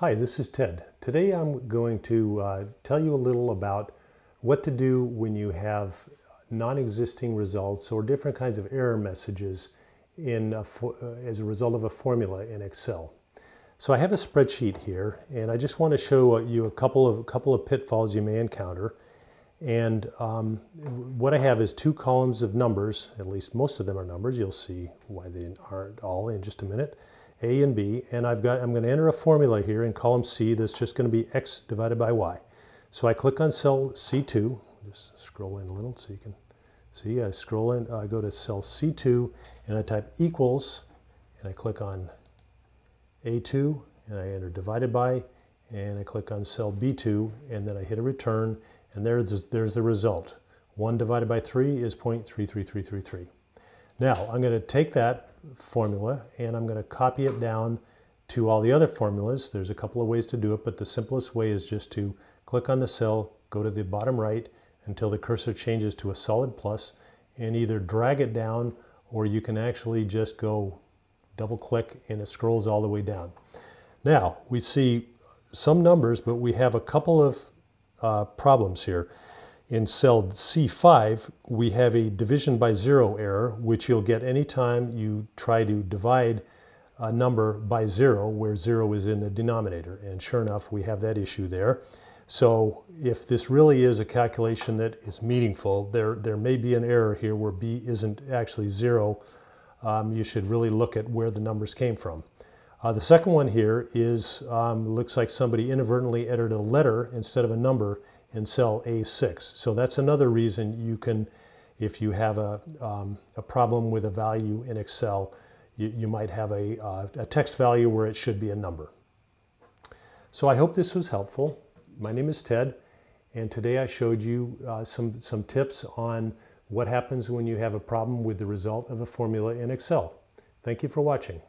Hi, this is Ted. Today I'm going to tell you a little about what to do when you have non-existing results or different kinds of error messages as a result of a formula in Excel. So I have a spreadsheet here, and I just want to show you a couple of pitfalls you may encounter. And what I have is two columns of numbers, at least most of them are numbers. You'll see why they aren't all in just a minute. A and B, and I'm going to enter a formula here in column C that's just going to be X divided by Y. So I click on cell C2, just scroll in a little so you can see. I scroll in, I go to cell C2 and I type equals, and I click on A2 and I enter divided by, and I click on cell B2 and then I hit a return, and there's the result. 1 divided by 3 is 0.33333. Now I'm going to take that formula and I'm going to copy it down to all the other formulas. There's a couple of ways to do it, but the simplest way is just to click on the cell, go to the bottom right until the cursor changes to a solid plus, and either drag it down, or you can actually just go double click and it scrolls all the way down. Now we see some numbers, but we have a couple of problems here. In cell C5, we have a division by zero error, which you'll get anytime you try to divide a number by zero, where zero is in the denominator. And sure enough, we have that issue there. So if this really is a calculation that is meaningful, there may be an error here where B isn't actually zero. You should really look at where the numbers came from. The second one here is, looks like somebody inadvertently entered a letter instead of a number in cell A6. So that's another reason you can, if you have a problem with a value in Excel, you might have a text value where it should be a number. So I hope this was helpful. My name is Ted, and today I showed you some tips on what happens when you have a problem with the result of a formula in Excel. Thank you for watching.